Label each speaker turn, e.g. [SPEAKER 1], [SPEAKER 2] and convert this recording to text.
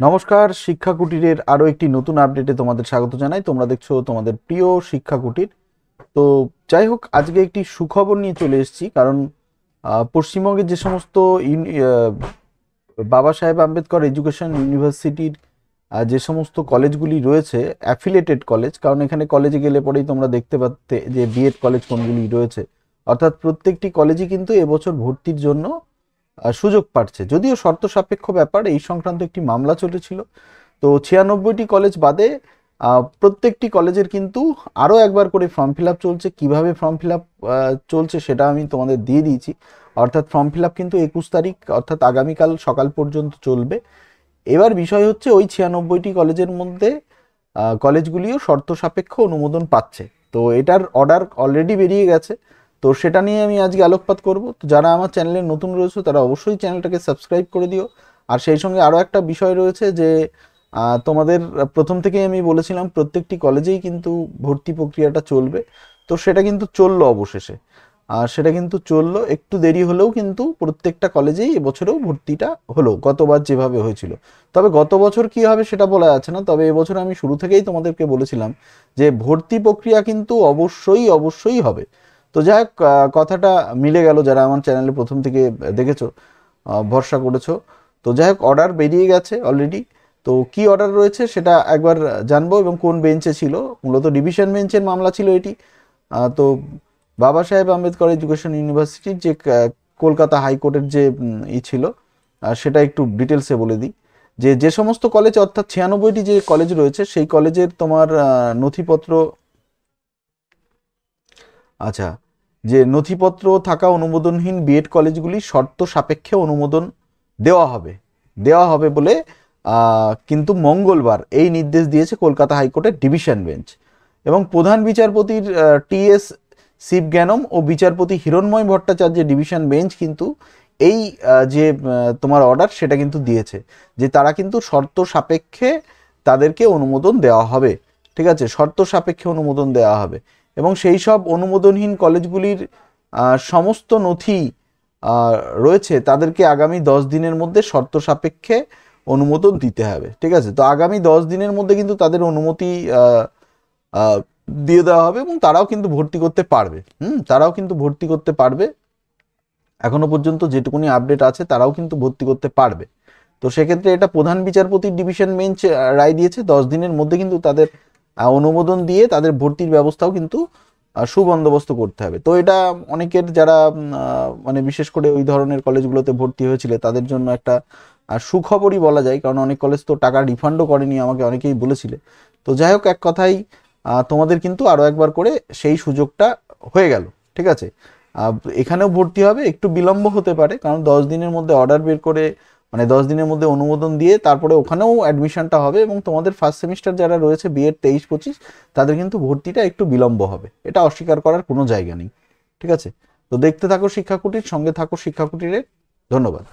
[SPEAKER 1] নমস্কার, শিক্ষা কুটিরের আরো একটি নতুন আপডেটে তোমাদের স্বাগত জানাই। তোমরা দেখছো তোমাদের প্রিয় শিক্ষা কুটির। তো যাই হোক, আজকে একটি সুখবর নিয়ে চলে এসেছি। কারণ পশ্চিমবঙ্গের যে সমস্ত বাবা সাহেব আম্বেদকর এডুকেশন ইউনিভার্সিটির যে সমস্ত কলেজগুলি রয়েছে, অ্যাফিলিয়েটেড কলেজ, কারণ এখানে কলেজে গেলে পরেই তোমরা দেখতে পাচ্তে যে বিএড কলেজ কোনগুলি রয়েছে। অর্থাৎ প্রত্যেকটি কলেজই কিন্তু এবছর ভর্তির জন্য সুযোগ পাচ্ছে। যদিও শর্ত সাপেক্ষ ব্যাপার, এই সংক্রান্ত একটি মামলা চলেছিল। তো 96টি কলেজ বাদে প্রত্যেকটি কলেজের কিন্তু আরও একবার করে ফর্ম ফিল আপ চলছে। কীভাবে ফর্ম ফিল আপ চলছে সেটা আমি তোমাদের দিয়ে দিয়েছি। অর্থাৎ ফর্ম ফিল আপ কিন্তু 21 তারিখ অর্থাৎ আগামীকাল সকাল পর্যন্ত চলবে। এবার বিষয় হচ্ছে ওই 96টি কলেজের মধ্যে কলেজগুলিও শর্ত সাপেক্ষ অনুমোদন পাচ্ছে। তো এটার অর্ডার অলরেডি বেরিয়ে গেছে। তো সেটা নিয়ে আমি আজকে আলোকপাত করব। তো যারা আমার চ্যানেলে নতুন রয়েছে তারা অবশ্যই চ্যানেলটাকে সাবস্ক্রাইব করে দিও। আর সেই সঙ্গে আরও একটা বিষয় রয়েছে যে তোমাদের প্রথম থেকেই আমি বলেছিলাম প্রত্যেকটি কলেজেই কিন্তু ভর্তি প্রক্রিয়াটা চলবে। তো সেটা কিন্তু চললো অবশেষে। আর সেটা কিন্তু চললো, একটু দেরি হলেও কিন্তু প্রত্যেকটা কলেজেই এবছরেও ভর্তিটা হলো, গতবার যেভাবে হয়েছিল। তবে গত বছর কী হবে সেটা বলা যাচ্ছে না। তবে এবছর আমি শুরু থেকেই তোমাদেরকে বলেছিলাম যে ভর্তি প্রক্রিয়া কিন্তু অবশ্যই অবশ্যই হবে। তো যাই হোক, কথাটা মিলে গেল। যারা আমার চ্যানেলে প্রথম থেকে দেখেছো, ভরসা করেছো। তো যাই হোক, অর্ডার বেরিয়ে গেছে অলরেডি। তো কি অর্ডার রয়েছে সেটা একবার জানবো এবং কোন বেঞ্চে ছিল। মূলত ডিভিশন বেঞ্চের মামলা ছিল এটি। তো বাবা সাহেব আম্বেদকর এডুকেশন ইউনিভার্সিটির যে কলকাতা হাইকোর্টের যে ছিল, সেটা একটু ডিটেলসে বলে দিই। যে যে সমস্ত কলেজ, অর্থাৎ 96টি যে কলেজ রয়েছে সেই কলেজের তোমার নথিপত্র, আচ্ছা, যে নথিপত্র থাকা অনুমোদনহীন বিএড কলেজগুলি শর্ত সাপেক্ষে অনুমোদন দেওয়া হবে দেওয়া হবে বলে কিন্তু মঙ্গলবার এই নির্দেশ দিয়েছে কলকাতা হাইকোর্টের ডিভিশন বেঞ্চ। এবং প্রধান বিচারপতির টিএস শিবজ্ঞানম ও বিচারপতি হিরণময় ভট্টাচার্যের ডিভিশন বেঞ্চ কিন্তু এই যে তোমার অর্ডার সেটা কিন্তু দিয়েছে যে তারা কিন্তু শর্ত সাপেক্ষে তাদেরকে অনুমোদন দেওয়া হবে। ঠিক আছে, শর্ত সাপেক্ষে অনুমোদন দেওয়া হবে। এবং সেই সব অনুমোদনহীন কলেজগুলির সমস্ত নথি রয়েছে, তাদেরকে আগামী 10 দিনের মধ্যে শর্ত সাপেক্ষে অনুমোদন দিতে হবে। ঠিক আছে, তো আগামী 10 দিনের মধ্যে কিন্তু তাদের অনুমতি দিয়ে দেওয়া হবে এবং তারাও কিন্তু ভর্তি করতে পারবে। তারাও কিন্তু ভর্তি করতে পারবে। এখনো পর্যন্ত যেটুকুনি আপডেট আছে তারাও কিন্তু ভর্তি করতে পারবে। তো সেক্ষেত্রে এটা প্রধান বিচারপতির ডিভিশন বেঞ্চ রায় দিয়েছে, 10 দিনের মধ্যে কিন্তু তাদের অনুমোদন দিয়ে তাদের ভর্তির ব্যবস্থাও কিন্তু সুবন্দোবস্ত করতে হবে। তো এটা অনেকের যারা মানে বিশেষ করে ওই ধরনের কলেজগুলোতে ভর্তি হয়েছিল তাদের জন্য একটা সুখবরই বলা যায়। কারণ অনেক কলেজ তো টাকা রিফান্ডও করেনি, আমাকে অনেকেই বলেছিলে। তো যাই হোক, এক কথাই তোমাদের কিন্তু আরও একবার করে সেই সুযোগটা হয়ে গেল। ঠিক আছে, এখানেও ভর্তি হবে, একটু বিলম্ব হতে পারে কারণ 10 দিনের মধ্যে অর্ডার বের করে, মানে 10 দিনের মধ্যে অনুমোদন দিয়ে তারপরে ওখানেও অ্যাডমিশনটা হবে। এবং তোমাদের ফার্স্ট সেমিস্টার যারা রয়েছে বিএড 23-25, তাদের কিন্তু ভর্তিটা একটু বিলম্ব হবে, এটা অস্বীকার করার কোনো জায়গা নেই। ঠিক আছে, তো দেখতে থাকো শিক্ষা কুটির, সঙ্গে থাকো শিক্ষা কুটিরে। ধন্যবাদ।